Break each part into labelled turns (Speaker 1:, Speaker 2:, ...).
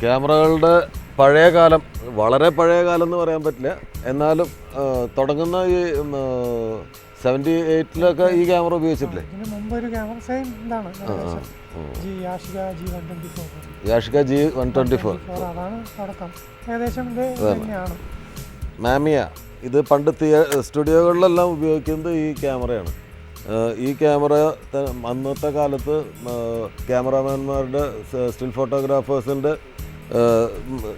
Speaker 1: ക്യാമറകളുടെ പഴയ കാലം, വളരെ പഴയ കാലം എന്ന് പറയാൻ പറ്റില്ല, എന്നാലും തുടങ്ങുന്ന ഈ 78-ലൊക്കെ ഈ ക്യാമറ ഉപയോഗിച്ചിട്ടില്ലേ?
Speaker 2: ഇതിന് മുമ്പ് ഒരു ക്യാമറ സെയിം ഇതാണ്,
Speaker 1: യാഷിക G124
Speaker 2: അതാണ് തുടക്കം. ഏകദേശം ഇത് തന്നെയാണ്.
Speaker 1: മാമിയ ഇത് പണ്ട് സ്റ്റുഡിയോകളിലെല്ലാം ഉപയോഗിക്കുന്നത് ഈ ക്യാമറയാണ്. ഈ ക്യാമറ അന്നത്തെ കാലത്ത് ക്യാമറാമാൻമാരുടെ, സ്റ്റിൽ ഫോട്ടോഗ്രാഫേഴ്സിൻ്റെ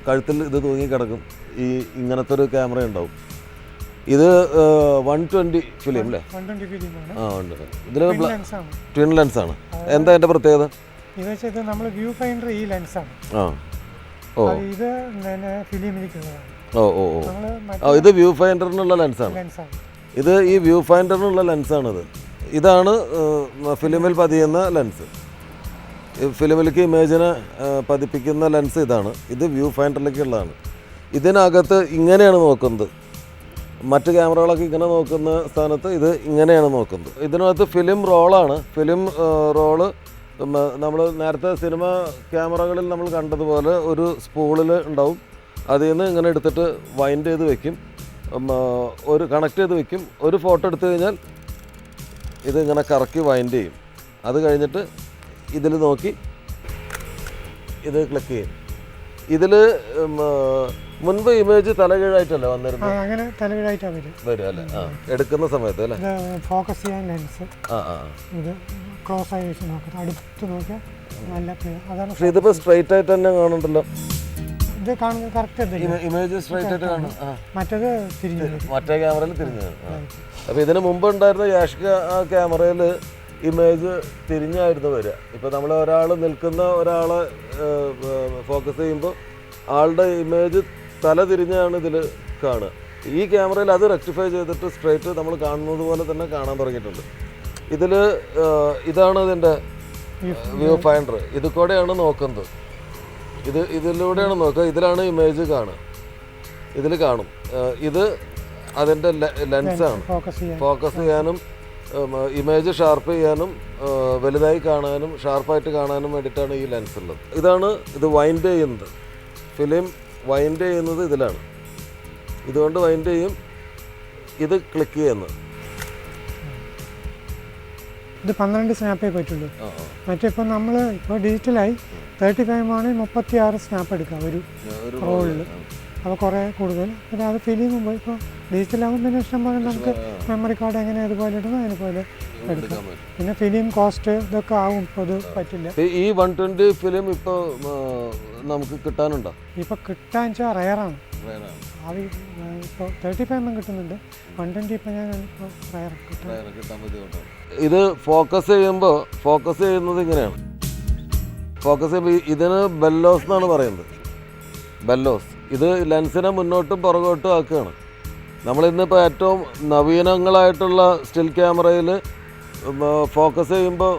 Speaker 1: കഴുത്തിൽ ഇത് തൂങ്ങിക്കിടക്കും. ഇങ്ങനത്തെ ഒരു ക്യാമറ ഉണ്ടാവും. ഇത് 120 ഫിലിം അല്ലേ? ആ ഉണ്ട്. ഇതിൽ ട്വിൻ ലെൻസാണ്. എന്താ അതിൻ്റെ പ്രത്യേകത?
Speaker 2: ഇത് നമ്മൾ വ്യൂ ഫൈൻഡർ ഈ ലെൻസാണ്. ഇത് ഫിലിമിലേക്കുള്ളതാണ്.
Speaker 1: ഇത് വ്യൂ ഫൈൻഡറിനുള്ള ലെൻസാണ്. ഇത് ഈ വ്യൂ ഫൈൻഡറിനുള്ള ലെൻസാണിത്. ഇതാണ് ഫിലിമിൽ പതിയുന്ന ലെൻസ്. ഫിലിമിലേക്ക് ഇമേജിനെ പതിപ്പിക്കുന്ന ലെൻസ് ഇതാണ്. ഇത് വ്യൂ ഫൈൻഡറിലേക്കുള്ളതാണ്. ഇതിനകത്ത് ഇങ്ങനെയാണ് നോക്കുന്നത്. മറ്റ് ക്യാമറകളൊക്കെ ഇങ്ങനെ നോക്കുന്ന സ്ഥാനത്ത് ഇത് ഇങ്ങനെയാണ് നോക്കുന്നത്. ഇതിനകത്ത് ഫിലിം റോളാണ്. ഫിലിം റോള് നമ്മൾ നേരത്തെ സിനിമ ക്യാമറകളിൽ നമ്മൾ കണ്ടതുപോലെ ഒരു സ്പൂളിൽ ഉണ്ടാവും. അതിൽ നിന്ന് ഇങ്ങനെ എടുത്തിട്ട് വൈൻഡ് ചെയ്ത് വെക്കും, ഒരു കണക്ട് ചെയ്ത് വെക്കും. ഒരു ഫോട്ടോ എടുത്തു കഴിഞ്ഞാൽ ഇത് ഇങ്ങനെ കറക്കി വൈൻഡ് ചെയ്യും. അത് കഴിഞ്ഞിട്ട് ഇതിൽ നോക്കി ഇത് ക്ലിക്ക് ചെയ്യും. ഇതിൽ മുൻപ് ഇമേജ് തലകീഴായിട്ടല്ലേ വന്നിരുന്നത്?
Speaker 2: അങ്ങനെ തലകീഴായിട്ടാണ്
Speaker 1: വരും അല്ലേ? എടുക്കുന്ന സമയത്ത് അല്ലേ?
Speaker 2: ഫോക്കസ് ചെയ്യാൻ ലെൻസ് ഇത് ക്ലോസ് ആയി വെച്ച് നോക്കാം, അടുത്ത് നോക്കിയാൽ നല്ല ക്ലിയർ. അതാണ്. പക്ഷേ
Speaker 1: ഇതിപ്പോൾ സ്ട്രൈറ്റ് ആയിട്ട് തന്നെ കാണുന്നുണ്ടല്ലോ.
Speaker 2: ഇത് കാണുന്നത് കറക്റ്റ്
Speaker 1: ഇമേജ് സ്ട്രൈറ്റ് ആയിട്ട് കാണും.
Speaker 2: മറ്റേത് തിരിഞ്ഞു,
Speaker 1: മറ്റേ ക്യാമറയിൽ തിരിഞ്ഞു കാണും. അപ്പോൾ ഇതിന് മുമ്പ് ഉണ്ടായിരുന്ന യാഷിക ആ ക്യാമറയിൽ ഇമേജ് തിരിഞ്ഞായിരുന്നു വരിക. ഇപ്പോൾ നമ്മൾ ഒരാൾ നിൽക്കുന്ന ഒരാളെ ഫോക്കസ് ചെയ്യുമ്പോൾ ആളുടെ ഇമേജ് തല തിരിഞ്ഞാണ് ഇതിൽ കാണുക. ഈ ക്യാമറയിൽ അത് റെക്ടിഫൈ ചെയ്തിട്ട് സ്ട്രൈറ്റ് നമ്മൾ കാണുന്നത് പോലെ തന്നെ കാണാൻ തുടങ്ങിയിട്ടുണ്ട്. ഇതിൽ ഇതാണ് ഇതിൻ്റെ വ്യൂ ഫൈൻഡർ. ഇത് കൂടെയാണ് നോക്കുന്നത്. ഇതിലൂടെയാണ് നോക്കുക. ഇതിലാണ് ഇമേജ് കാണുക. ഇതിൽ കാണും. ഇത് അതിൻ്റെ ലെൻസാണ്. ഫോക്കസ് ചെയ്യാനും ഇമേജ് ഷാർപ്പ് ചെയ്യാനും വലുതായി കാണാനും ഷാർപ്പായിട്ട് കാണാനും വേണ്ടിയിട്ടാണ് ഈ ലെൻസ് ഉള്ളത്. ഇത് വൈൻഡ് ചെയ്യുന്നത്. ഫിലിം വൈൻഡ് ചെയ്യുന്നത് ഇതിലാണ്. ഇതുകൊണ്ട് വൈൻഡ് ചെയ്യും. ഇത് ക്ലിക്ക് ചെയ്യുന്നത്.
Speaker 2: ഇത് 12 സ്നാപ്പേ പറ്റുള്ളൂ. മറ്റിപ്പോൾ നമ്മൾ ഇപ്പോൾ ഡിജിറ്റലായി 35 ആണെങ്കിൽ 36 സ്നാപ്പ് എടുക്കാം ഒരു റോളിൽ. അപ്പോൾ കുറേ കൂടുതൽ. പിന്നെ അത് ഫിലിം മുമ്പ് ഇപ്പോൾ ഡിജിറ്റലാകുമ്പോൾ പിന്നെ ഇഷ്ടം പോലെ നമുക്ക് മെമ്മറി കാർഡ് എങ്ങനെ അതുപോലെ ഇടുന്നു അതുപോലെ എടുക്കാം. പിന്നെ ഫിലിം കോസ്റ്റ് ഇതൊക്കെ ആവും. ഇപ്പോൾ ഇത് പറ്റില്ല.
Speaker 1: ഈ 120 ഫിലിം ഇപ്പോൾ നമുക്ക് കിട്ടാനുണ്ടോ?
Speaker 2: ഇപ്പോൾ കിട്ടാൻ വെച്ചാൽ റയറാണ്. അത് ഇപ്പോൾ 35 കിട്ടുന്നുണ്ട്. 120 ഇപ്പോൾ ഞാൻ ഇപ്പോൾ റയർ
Speaker 1: കിട്ടാൻ ബുദ്ധിമുട്ടാണ്. ഇത് ഫോക്കസ് ചെയ്യുന്നത് ഇങ്ങനെയാണ്. ഫോക്കസ് ചെയ്യുമ്പോൾ ഇതിന് ബെല്ലോസ് എന്നാണ് പറയുന്നത്. ബെല്ലോസ്. ഇത് ലെൻസിനെ മുന്നോട്ടും പുറകോട്ടും ആക്കുകയാണ്. നമ്മളിന്നിപ്പോൾ ഏറ്റവും നവീനങ്ങളായിട്ടുള്ള സ്റ്റിൽ ക്യാമറയിൽ ഫോക്കസ് ചെയ്യുമ്പോൾ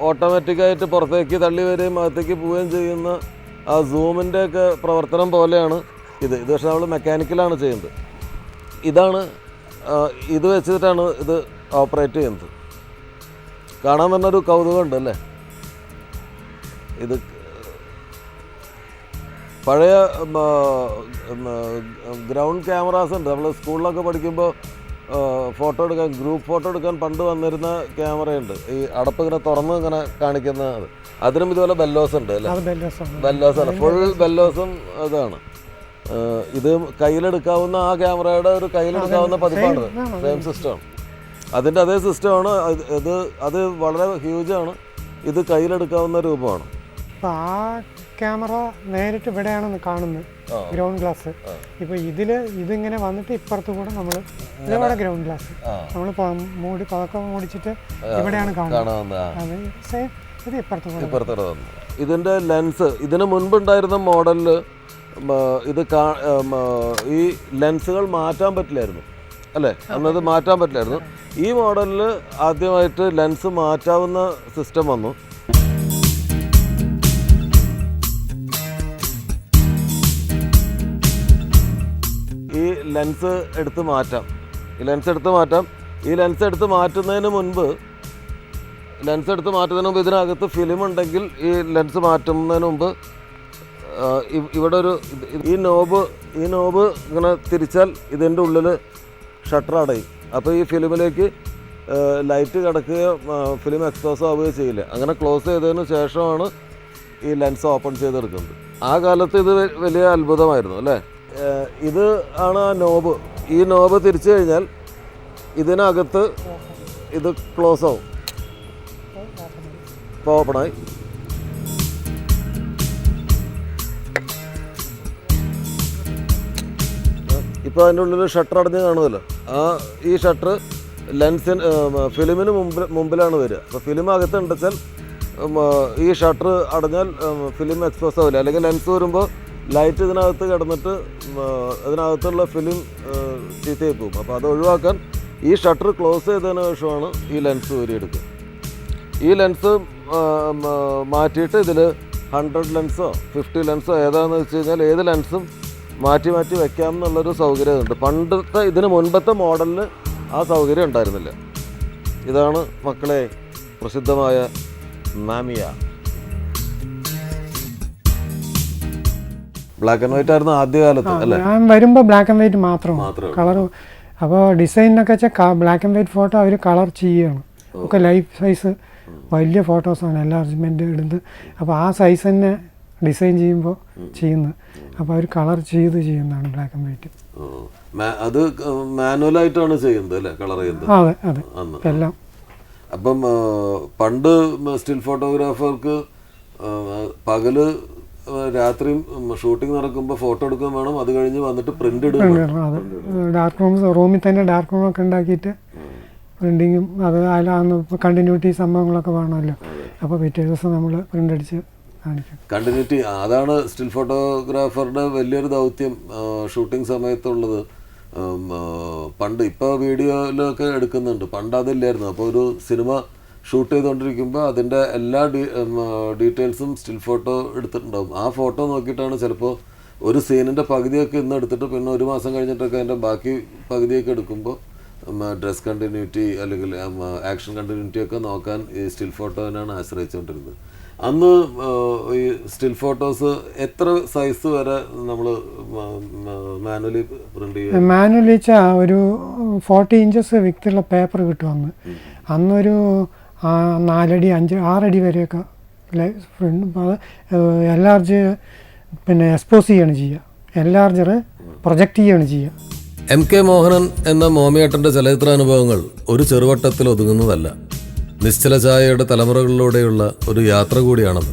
Speaker 1: ഓട്ടോമാറ്റിക്കായിട്ട് പുറത്തേക്ക് തള്ളി വരികയും അകത്തേക്ക് പോവുകയും ചെയ്യുന്ന ആ സൂമിൻ്റെയൊക്കെ പ്രവർത്തനം പോലെയാണ് ഇത്. പക്ഷേ നമ്മൾ മെക്കാനിക്കലാണ് ചെയ്യുന്നത്. ഇത് വെച്ചിട്ടാണ് ഇത് ഓപ്പറേറ്റ് ചെയ്യുന്നത്. കാണാൻ തന്നെ ഒരു കൗതുകമുണ്ട് അല്ലേ? ഇത് പഴയ ഗ്രൗണ്ട് ക്യാമറാസ് ഉണ്ട്. നമ്മൾ സ്കൂളിലൊക്കെ പഠിക്കുമ്പോൾ ഗ്രൂപ്പ് ഫോട്ടോ എടുക്കാൻ പണ്ട് വന്നിരുന്ന ക്യാമറയുണ്ട്. ഈ അടപ്പ് ഇങ്ങനെ തുറന്ന് ഇങ്ങനെ കാണിക്കുന്നത്. അതിനും ഇതുപോലെ ബെല്ലോസ് ഉണ്ട് അല്ലേ? ബെല്ലോസാണ്. ഫുൾ ബെല്ലോസും അതാണ്. ഇത് കയ്യിലെടുക്കാവുന്ന ആ ക്യാമറയുടെ ഒരു കയ്യിലെടുക്കാവുന്ന പതിപ്പാണ്. സെയിം സിസ്റ്റമാണ്. അതിൻ്റെ അതേ സിസ്റ്റമാണ്. അത് വളരെ ഹ്യൂജാണ്. ഇത് കയ്യിലെടുക്കാവുന്ന രൂപമാണ്.
Speaker 2: അപ്പോൾ ആ ക്യാമറ നേരിട്ട് ഇവിടെയാണ് കാണുന്നത്, ഗ്രൗണ്ട് ഗ്ലാസ്. ഇപ്പോൾ ഇതിങ്ങനെ വന്നിട്ട് ഇപ്പുറത്ത് കൂടെ നമ്മൾ ഇതവിടെ ഗ്രൗണ്ട് ഗ്ലാസ് നമ്മൾ പതക്കം മൂടിച്ചിട്ട് ഇവിടെയാണ് കാണുന്നത്. അത് സെയിം. ഇത് ഇപ്പുറത്ത്.
Speaker 1: ഇതിൻ്റെ ലെൻസ് ഇതിന് മുൻപുണ്ടായിരുന്ന മോഡലിൽ ഈ ലെൻസുകൾ മാറ്റാൻ പറ്റില്ലായിരുന്നു അല്ലേ? അന്നത് മാറ്റാൻ പറ്റില്ലായിരുന്നു. ഈ മോഡലിൽ ആദ്യമായിട്ട് ലെൻസ് മാറ്റാവുന്ന സിസ്റ്റം വന്നു. ഈ ലെൻസ് എടുത്ത് മാറ്റാം. ഈ ലെൻസ് എടുത്ത് മാറ്റുന്നതിന് മുൻപ് ഇതിനകത്ത് ഫിലിം ഉണ്ടെങ്കിൽ ഈ ലെൻസ് മാറ്റുന്നതിന് മുമ്പ് ഇവിടെ ഒരു ഈ നോബ് ഇങ്ങനെ തിരിച്ചാൽ ഇതിൻ്റെ ഉള്ളിൽ ഷട്ടർ അടയും. അപ്പോൾ ഈ ഫിലിമിലേക്ക് ലൈറ്റ് കിടക്കുകയോ ഫിലിം എക്സ്പോസ് ആവുകയോ ചെയ്യില്ല. അങ്ങനെ ക്ലോസ് ചെയ്തതിന് ശേഷമാണ് ഈ ലെൻസ് ഓപ്പൺ ചെയ്തെടുക്കുന്നത്. ആ കാലത്ത് ഇത് വലിയ അത്ഭുതമായിരുന്നു അല്ലേ. ഇത് ആണ് ആ നോബ്. ഈ നോബ് തിരിച്ചു കഴിഞ്ഞാൽ ഇതിനകത്ത് ഇത് ക്ലോസ് ആവും. ഇപ്പോൾ ഓപ്പണായി. ഇപ്പോൾ അതിൻ്റെ ഉള്ളിൽ ഷട്ടർ അടഞ്ഞ് കാണുമല്ലോ. ഈ ഷട്ടർ ലെൻസിന് ഫിലിമിന് മുമ്പിലാണ് വരിക. അപ്പോൾ ഫിലിം അകത്ത് ഉണ്ടെച്ചാൽ ഈ ഷട്ടർ അടഞ്ഞാൽ ഫിലിം എക്സ്പോസ് ആവില്ല. അല്ലെങ്കിൽ ലെൻസ് വരുമ്പോൾ ലൈറ്റ് ഇതിനകത്ത് കിടന്നിട്ട് ഇതിനകത്തുള്ള ഫിലിം ചീത്തയായി പോകും. അപ്പോൾ അത് ഒഴിവാക്കാൻ ഈ ഷട്ടർ ക്ലോസ് ചെയ്തതിന് ശേഷമാണ് ഈ ലെൻസ് ഊരിയെടുക്കുക. ഈ ലെൻസ് മാറ്റിയിട്ട് ഇതിൽ 100 ലെൻസോ 50 ലെൻസോ ഏതാണെന്ന് വെച്ച് കഴിഞ്ഞാൽ ഏത് ലെൻസും മാറ്റി വെക്കാം എന്നുള്ളൊരു സൗകര്യമുണ്ട്. പണ്ടത്തെ ഇതിന് മുൻപത്തെ മോഡലിൽ ആ സൗകര്യം ഉണ്ടായിരുന്നില്ല. ഇതാണ് മക്കളെ പ്രസിദ്ധമായ മാമിയ. ബ്ലാക്ക് ആൻഡ് വൈറ്റ് ആയിരുന്നു ആദ്യകാലത്ത് അല്ലേ?
Speaker 2: ഞാൻ വരുമ്പോൾ ബ്ലാക്ക് ആൻഡ് വൈറ്റ് മാത്രമാണ് കളർ. അപ്പോൾ ഡിസൈനൊക്കെ വെച്ചാൽ ബ്ലാക്ക് ആൻഡ് വൈറ്റ് ഫോട്ടോ അവർ കളർ ചെയ്യുകയാണ്. ഒക്കെ ലൈഫ് സൈസ് വലിയ ഫോട്ടോസാണ് എൻലാർജ്മെൻറ്റ് ഇടുന്നത്. അപ്പോൾ ആ സൈസ് തന്നെ ഡിസൈൻ ചെയ്യുമ്പോൾ ചെയ്യുന്നത്. അപ്പോൾ അവർ കളർ ചെയ്യുന്നതാണ് ബ്ലാക്ക് ആൻഡ് വൈറ്റ്.
Speaker 1: അത് മാനുവലായിട്ടാണ് ചെയ്യുന്നത് അല്ലേ, കളർ ചെയ്യുന്നത്?
Speaker 2: അതെ അതെ എല്ലാം.
Speaker 1: അപ്പം പണ്ട് സ്റ്റിൽ ഫോട്ടോഗ്രാഫർക്ക് പകല് രാത്രിയും ഷൂട്ടിംഗ് നടക്കുമ്പോൾ ഫോട്ടോ എടുക്കുകയും വേണം, അത് കഴിഞ്ഞ് വന്നിട്ട് പ്രിന്റ് ഇടും.
Speaker 2: അതെ, ഡാർക്ക് റൂമിൽ തന്നെ ഡാർക്ക് റൂമൊക്കെ ഉണ്ടാക്കിയിട്ട് പ്രിൻറ്റിങ്ങും അത് അതിലാന്ന് കണ്ടിന്യൂറ്റി സംഭവങ്ങളൊക്കെ വേണമല്ലോ. അപ്പോൾ പിറ്റേ ദിവസം നമ്മൾ പ്രിൻ്റ് അടിച്ച് കാണിക്കും.
Speaker 1: കണ്ടിന്യൂറ്റി അതാണ് സ്റ്റിൽ ഫോട്ടോഗ്രാഫറുടെ വലിയൊരു ദൗത്യം ഷൂട്ടിംഗ് സമയത്തുള്ളത്. പണ്ട് ഇപ്പോൾ വീഡിയോയിലൊക്കെ എടുക്കുന്നുണ്ട്, പണ്ട് അതില്ലായിരുന്നു. അപ്പോൾ ഒരു സിനിമ ഷൂട്ട് ചെയ്തുകൊണ്ടിരിക്കുമ്പോൾ അതിൻ്റെ എല്ലാ ഡീറ്റെയിൽസും സ്റ്റിൽ ഫോട്ടോ എടുത്തിട്ടുണ്ടാകും. ആ ഫോട്ടോ നോക്കിയിട്ടാണ് ചിലപ്പോൾ ഒരു സീനിൻ്റെ പകുതിയൊക്കെ ഇന്ന് എടുത്തിട്ട് പിന്നെ ഒരു മാസം കഴിഞ്ഞിട്ടൊക്കെ അതിൻ്റെ ബാക്കി പകുതിയൊക്കെ എടുക്കുമ്പോൾ ഡ്രസ് കണ്ടിന്യൂറ്റി അല്ലെങ്കിൽ ആക്ഷൻ കണ്ടിന്യൂറ്റി ഒക്കെ നോക്കാൻ ഈ സ്റ്റിൽ ഫോട്ടോനാണ് ആശ്രയിച്ചുകൊണ്ടിരുന്നത്. അന്ന് ഈ സ്റ്റിൽ ഫോട്ടോസ് എത്ര സൈസ് വരെ നമ്മൾ മാനുവലി പ്രിന്റ് ചെയ്യും?
Speaker 2: മാനുവലി വെച്ചാൽ ഒരു 40 ഇഞ്ചസ് വിക്തുള്ള പേപ്പർ കിട്ടും അന്ന്. അന്നൊരു 4 അടി 6 അടി വരെയൊക്കെ എൻലാർജ് പിന്നെ എക്സ്പോസ് ചെയ്യാണ് ചെയ്യുക. എൻലാർജർ പ്രൊജക്റ്റ് ചെയ്യുകയാണ് ചെയ്യുക.
Speaker 1: MK മോഹനൻ എന്ന മോമിയേട്ടൻ്റെ ചലച്ചിത്രാനുഭവങ്ങൾ ഒരു ചെറുവട്ടത്തിൽ ഒതുങ്ങുന്നതല്ല. നിശ്ചല ഛായയുടെ തലമുറകളിലൂടെയുള്ള ഒരു യാത്ര കൂടിയാണത്.